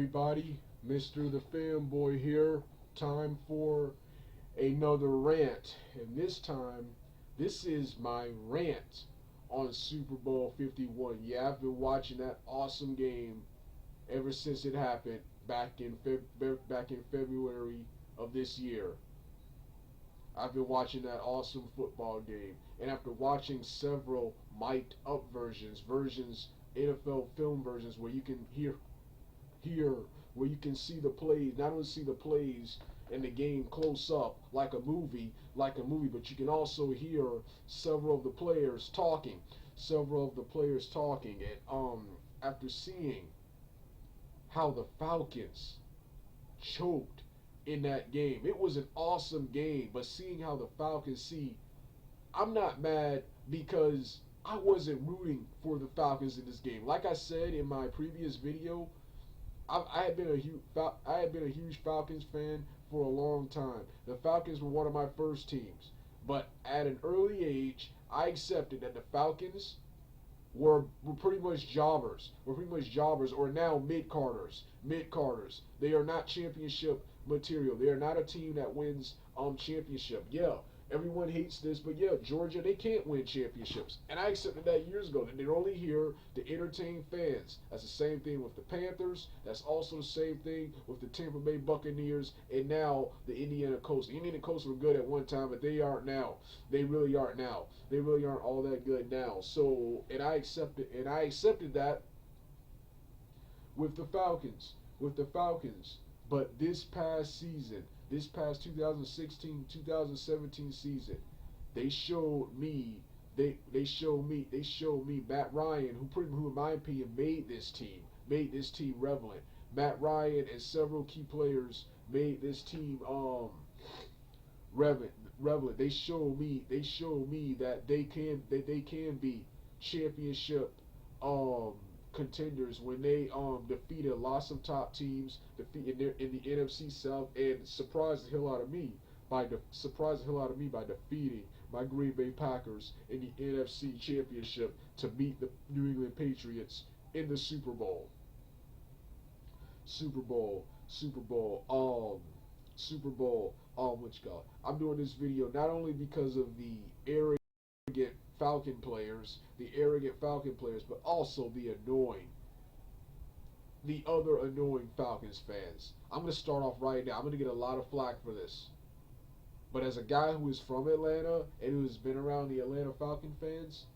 everybody? Mr. The Fanboy here. Time for another rant. And this time, this is my rant on Super Bowl 51. Yeah, I've been watching that awesome game ever since it happened back in February of this year. I've been watching that awesome football game. And after watching several mic'd up versions, NFL film versions where you can hear where you can see the plays, not only see the plays and the game close up like a movie, but you can also hear several of the players talking, and after seeing how the Falcons choked in that game, it was an awesome game. But seeing how the Falcons I'm not mad because I wasn't rooting for the Falcons in this game. Like I said in my previous video, I had been a huge Falcons fan for a long time. The Falcons were one of my first teams, but at an early age, I accepted that the Falcons were pretty much jobbers. Or now mid-carders. They are not championship material. They are not a team that wins championship. Yeah, everyone hates this, but yeah, Georgia, they can't win championships. And I accepted that years ago, that they're only here to entertain fans. That's the same thing with the Panthers. That's also the same thing with the Tampa Bay Buccaneers and now the Indiana Colts. The Indiana Colts were good at one time, but they aren't now. They really aren't now. They really aren't all that good now. So, and I accepted that with the Falcons. But this past 2016-2017 season, they showed me Matt Ryan, who in my opinion made this team relevant. Matt Ryan and several key players made this team relevant. They showed me that they can be championship contenders when they defeated lots of top teams in the NFC South, and surprised the hell out of me by defeating my Green Bay Packers in the NFC Championship to beat the New England Patriots in the Super Bowl. What you call it? I'm doing this video not only because of the arrogant Falcon players, but also the other annoying Falcons fans. I'm gonna start off right now. I'm gonna get a lot of flack for this, but as a guy who is from Atlanta and who has been around the Atlanta Falcon fans,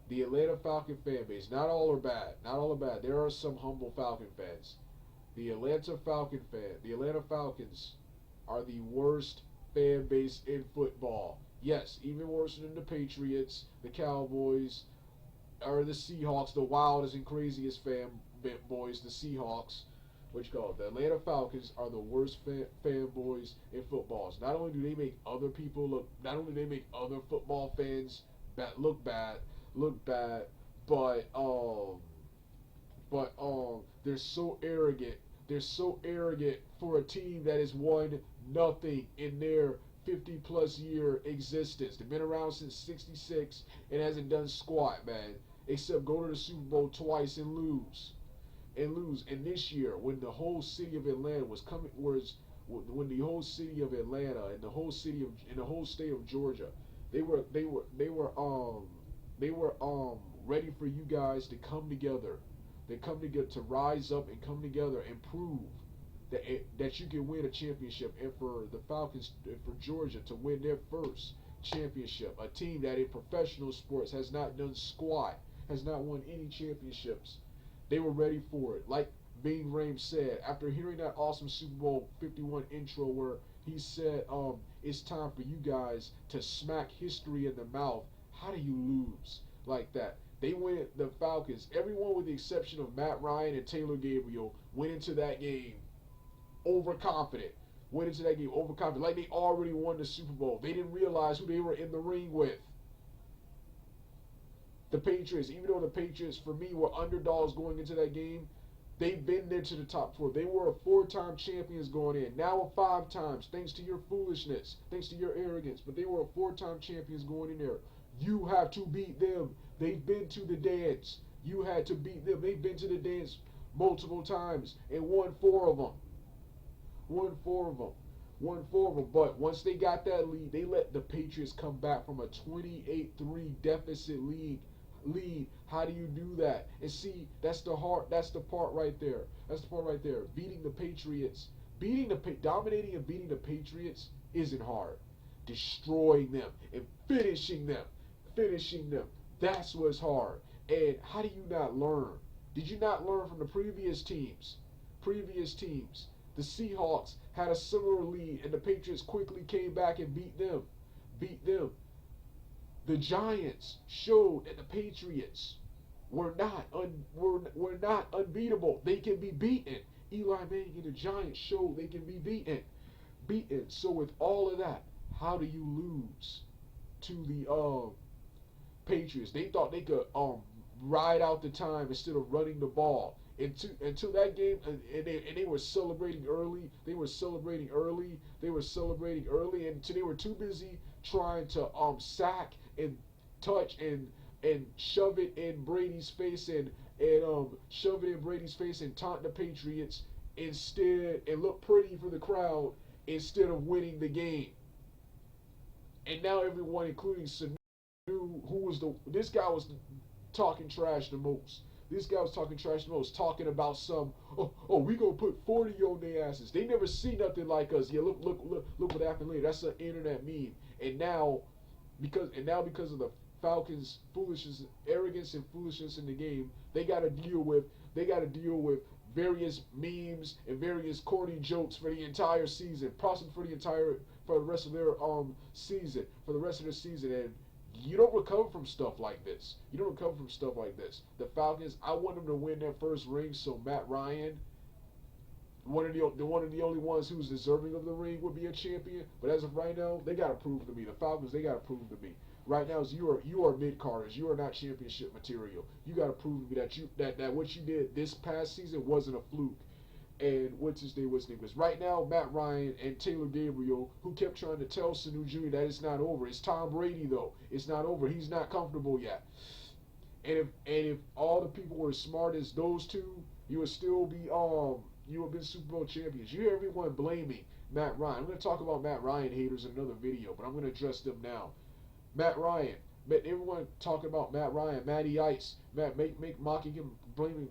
the Atlanta Falcon fan base, not all are bad. There are some humble Falcon fans. The Atlanta Falcons are the worst fan base in football. Yes, even worse than the Patriots, the Cowboys, or the Seahawks, the wildest and craziest fanboys, the Seahawks. What you call it? The Atlanta Falcons are the worst fanboys in football. So not only do they make other football fans look bad, but they're so arrogant. They're so arrogant for a team that has won nothing in their 50-plus year existence. They've been around since '66 and hasn't done squat, man, except go to the Super Bowl twice and lose. And this year, when the whole city of Atlanta when the whole city of Atlanta and the whole state of Georgia, they were ready for you guys to come together. They come together to rise up and come together and prove that you can win a championship, and for the Falcons and for Georgia to win their first championship, a team that in professional sports has not done squat, has not won any championships. They were ready for it. Like Bing Rames said, after hearing that awesome Super Bowl 51 intro where he said, it's time for you guys to smack history in the mouth. How do you lose like that? They went, the Falcons, everyone with the exception of Matt Ryan and Taylor Gabriel, went into that game overconfident. Like they already won the Super Bowl. They didn't realize who they were in the ring with. The Patriots, even though the Patriots, for me, were underdogs going into that game, they've been there to the top four. They were 4-time champions going in. Now 5 times, thanks to your foolishness, thanks to your arrogance. But they were 4-time champions going in there. You have to beat them. They've been to the dance. You had to beat them. They've been to the dance multiple times and won four of them. Won four of them. Won four of them. But once they got that lead, they let the Patriots come back from a 28-3 deficit lead. How do you do that? And see, that's the part right there. That's the part right there. Beating the Patriots, dominating and beating the Patriots isn't hard. Destroying them and finishing them. That's what's hard. And how do you not learn? Did you not learn from the previous teams? The Seahawks had a similar lead, and the Patriots quickly came back and beat them. The Giants showed that the Patriots were not unbeatable. They can be beaten. Eli Manning and the Giants showed they can be beaten. So with all of that, how do you lose to the Patriots? They thought they could ride out the time instead of running the ball. Until that game, and they were celebrating early. They were celebrating early, and they were too busy trying to sack and touch and shove it in Brady's face and taunt the Patriots instead and look pretty for the crowd instead of winning the game. And now everyone, including Sanu, this guy was talking trash the most. Talking about we gonna put 40 on their asses. They never see nothing like us. Yeah, look what happened later. That's an internet meme. And now because of the Falcons' foolishness, arrogance and foolishness in the game, they gotta deal with various memes and various corny jokes for the entire season, possibly for the rest of their season, and you don't recover from stuff like this. The Falcons, I want them to win their first ring, so Matt Ryan, one of the only ones who's deserving of the ring, would be a champion. But as of right now, they gotta prove to me. The Falcons, they gotta prove to me. Right now, you are mid-carders. You are not championship material. You gotta prove to me that what you did this past season wasn't a fluke. And what's his name? Because right now, Matt Ryan and Taylor Gabriel, who kept trying to tell Sanu Jr. that it's not over. It's Tom Brady though. It's not over. He's not comfortable yet. And if all the people were as smart as those two, you would still be you would have been Super Bowl champions. You hear everyone blaming Matt Ryan. I'm gonna talk about Matt Ryan haters in another video, but I'm gonna address them now. Matt Ryan. Everyone talking about Matt Ryan, Matty Ice, mocking him, blaming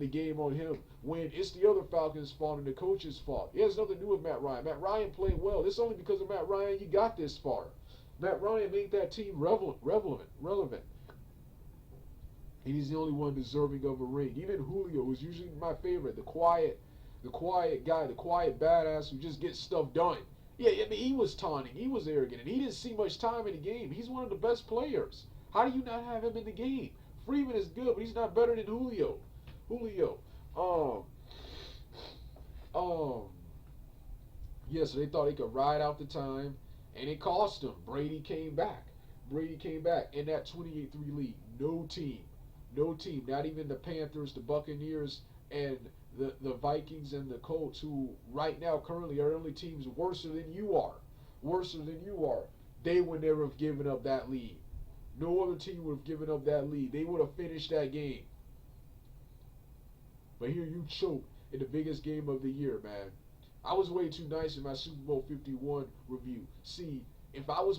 the game on him when it's the other Falcons' fault and the coach's fault. It has nothing to do with Matt Ryan. Matt Ryan played well. It's only because of Matt Ryan you got this far. Matt Ryan made that team relevant. And he's the only one deserving of a ring. Even Julio, who's usually my favorite, the quiet guy, the quiet badass who just gets stuff done. Yeah, I mean, he was taunting, he was arrogant, and he didn't see much time in the game. He's one of the best players. How do you not have him in the game? Freeman is good, but he's not better than Julio. Yeah, so they thought they could ride out the time, and it cost them. Brady came back in that 28-3 lead. No team, not even the Panthers, the Buccaneers, and the Vikings and the Colts, who right now currently are the only teams worse than you are. They would never have given up that lead. No other team would have given up that lead. They would have finished that game. But here you choke in the biggest game of the year, man. I was way too nice in my Super Bowl 51 review. See, if I was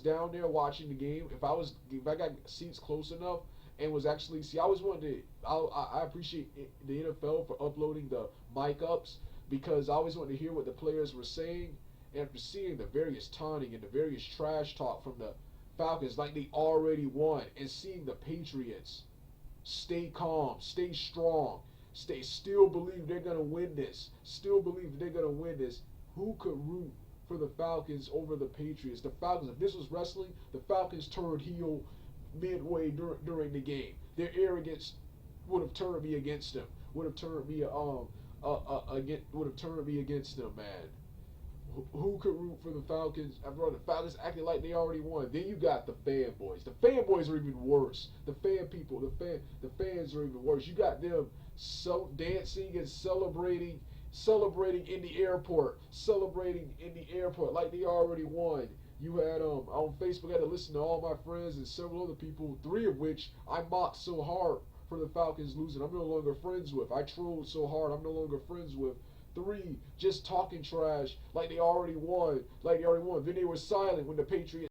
down there watching the game, if I got seats close enough, and was actually, I always wanted to, I appreciate the NFL for uploading the mic ups, because I always wanted to hear what the players were saying. And after seeing the various taunting and the various trash talk from the Falcons, like they already won, and seeing the Patriots stay calm, stay strong, still believe they're going to win this, who could root for the Falcons over the Patriots? The Falcons, if this was wrestling, the Falcons turned heel midway during the game. Their arrogance would have turned me against them. Would have turned me against them, man. Who could root for the Falcons? After all, the Falcons acting like they already won. Then you got the fanboys. The fanboys are even worse. The fan people, the fans are even worse. You got them dancing and celebrating in the airport, like they already won. You had on Facebook, I had to listen to all my friends and several other people, three of which I mocked so hard for the Falcons losing. I'm no longer friends with. I trolled so hard. I'm no longer friends with. 3, just talking trash like they already won. Like they already won. Then they were silent when the Patriots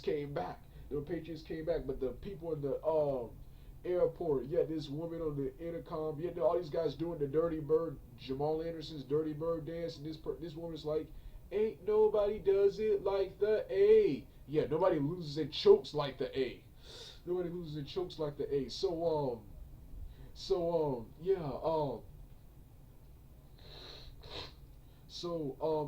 came back. The Patriots came back, but the people in the airport, yeah, this woman on the intercom, yeah, all these guys doing the Dirty Bird, Jamal Anderson's Dirty Bird dance, and this woman's like, ain't nobody does it like the A. Yeah, nobody loses and chokes like the A. Nobody loses and chokes like the A. Yeah,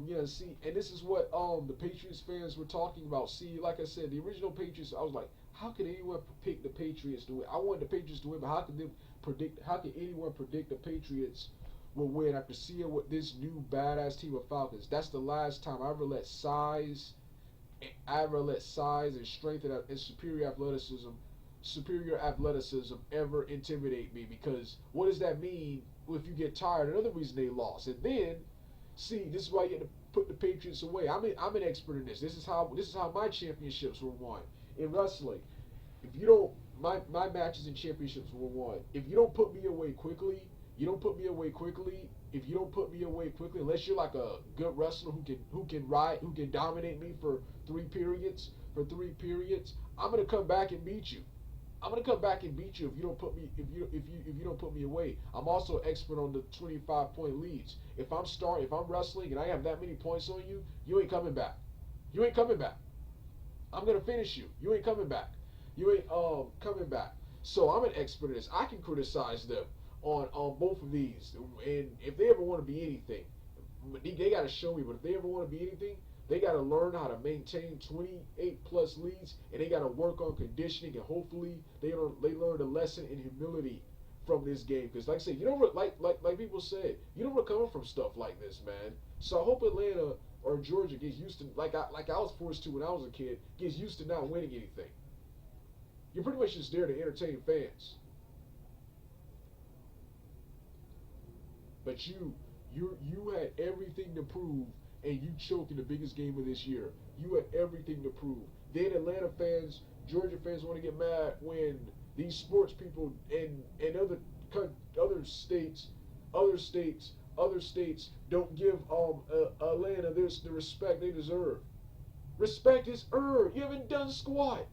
yeah, see, and this is what the Patriots fans were talking about. See, like I said, the original Patriots, I was like, how could anyone pick the Patriots to win? I wanted the Patriots to win, but how could them predict? How could anyone predict the Patriots will win after seeing what this new badass team of Falcons? That's the last time I ever let size and strength and superior athleticism ever intimidate me. Because what does that mean if you get tired? Another reason they lost, and then see, this is why you have to put the Patriots away. I'm an expert in this. This is how my championships were won in wrestling. If you don't, my matches and championships were won. If you don't put me away quickly, you don't put me away quickly. If you don't put me away quickly, unless you're like a good wrestler who can dominate me for 3 periods, I'm gonna come back and beat you. I'm gonna come back and beat you if you don't put me if you don't put me away. I'm also expert on the 25-point leads. If I'm wrestling and I have that many points on you, you ain't coming back. You ain't coming back. I'm gonna finish you. You ain't coming back. You ain't coming back. So I'm an expert in this. I can criticize them on both of these, and if they ever want to be anything, they got to show me. But if they ever want to be anything, they got to learn how to maintain 28 plus leads, and they got to work on conditioning, and hopefully they learn a lesson in humility from this game. Because like I said, you don't like people said, you don't recover from stuff like this, man. So I hope Atlanta or Georgia gets used to like I was forced to when I was a kid, gets used to not winning anything. You're pretty much just there to entertain fans. But you had everything to prove, and you choked in the biggest game of this year. You had everything to prove. Then Atlanta fans, Georgia fans want to get mad when these sports people and other states don't give Atlanta the respect they deserve. Respect is earned. You haven't done squat.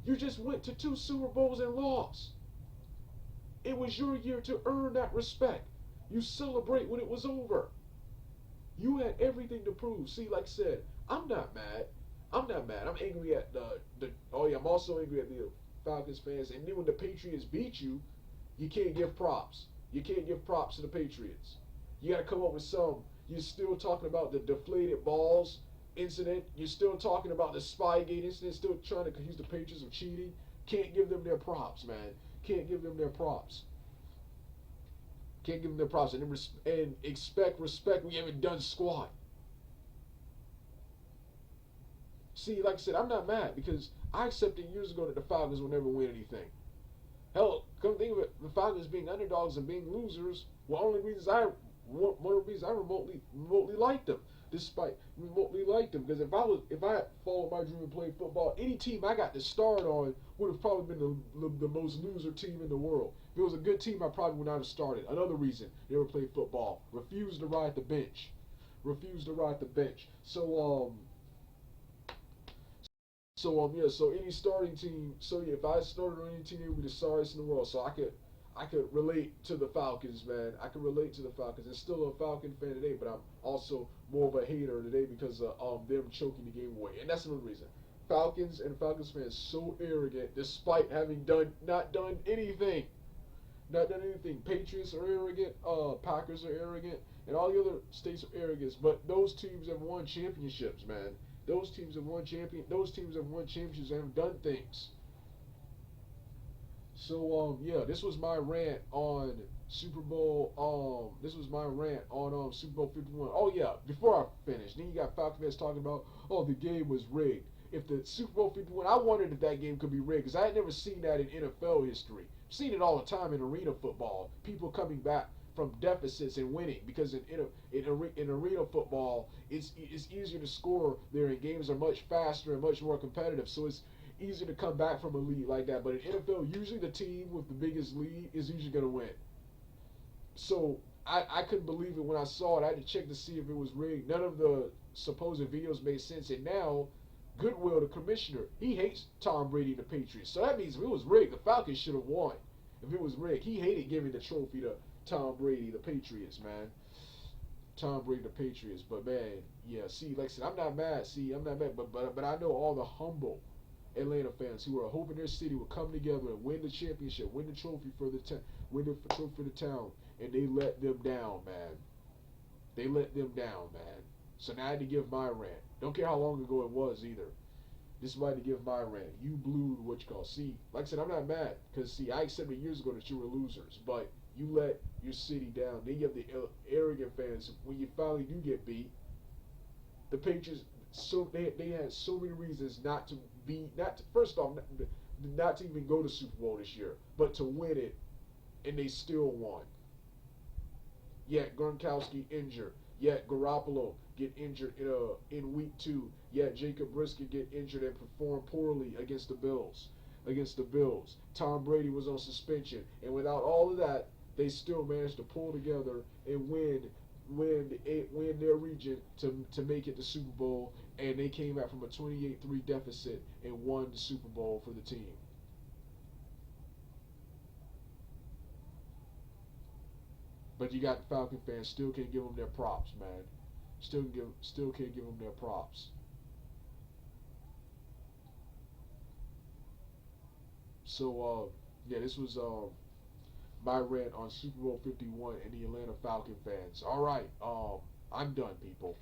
You just went to 2 Super Bowls and lost. It was your year to earn that respect. You celebrate when it was over. You had everything to prove. See, like I said, I'm not mad. I'm angry at I'm also angry at the Falcons fans. And then when the Patriots beat you, you can't give props. You can't give props to the Patriots. You got to come up with some. You're still talking about the deflated balls incident. You're still talking about the Spygate incident. Still trying to accuse the Patriots of cheating. Can't give them their props, man. Can't give them their props. Can't give them their props and expect respect when you haven't done squat. See, like I said, I'm not mad because I accepted years ago that the Falcons will never win anything. Hell, come think of it, the Falcons being underdogs and being losers were one of the reasons I remotely liked them. Despite remotely liked them, because if I had followed my dream and played football, any team I got to start on would have probably been the most loser team in the world. If it was a good team, I probably would not have started. Another reason never played football. Refused to ride the bench. So any starting team. So yeah, if I started on any team, it would be the sorriest in the world. So I could relate to the Falcons, man. I can relate to the Falcons. I'm still a Falcon fan today, but I'm also more of a hater today because of them choking the game away. And that's another reason. Falcons and Falcons fans so arrogant despite having not done anything. Not done anything. Patriots are arrogant, Packers are arrogant, and all the other states are arrogant. But those teams have won championships, man. Those teams have won championships and have done things. So yeah, this was my rant on Super Bowl. This was my rant on Super Bowl 51. Oh yeah, before I finish, then you got Falcon fans talking about, oh, the game was rigged. If the Super Bowl 51, I wondered if that game could be rigged because I had never seen that in NFL history. I've seen it all the time in arena football. People coming back from deficits and winning because in arena football, it's easier to score there and games are much faster and much more competitive. So it's easier to come back from a lead like that. But in NFL, usually the team with the biggest lead is usually going to win. So I couldn't believe it when I saw it. I had to check to see if it was rigged. None of the supposed videos made sense. And now, Goodwill, the commissioner, he hates Tom Brady and the Patriots. So that means if it was rigged, the Falcons should have won. If it was rigged, he hated giving the trophy to Tom Brady, the Patriots, man. Tom Brady, the Patriots. But man, yeah. See, like I said, I'm not mad. See, I'm not mad. But I know all the humble Atlanta fans who are hoping their city will come together and win the championship, win the trophy for the win the trophy for the town, and they let them down, man. They let them down, man. So now I had to give my rant. Don't care how long ago it was either. This is why I had to give my rant. You blew what you call. See, like I said, I'm not mad because see, I accepted years ago that you were losers, but you let your city down. Then you have the arrogant fans. When you finally do get beat, the Patriots. So they had so many reasons not to be first off not to even go to Super Bowl this year, but to win it, and they still won. Yet Gronkowski injured. Yet Garoppolo get injured in week 2. Yet Jacob Brisket get injured and perform poorly against the Bills. Tom Brady was on suspension, and without all of that, they still managed to pull together and win their region to make it to Super Bowl, and they came out from a 28-3 deficit and won the Super Bowl for the team. But you got Falcon fans still can't give them their props, man. Still can't give them their props. So yeah, this was my rant on Super Bowl 51 and the Atlanta Falcon fans. All right, I'm done, people.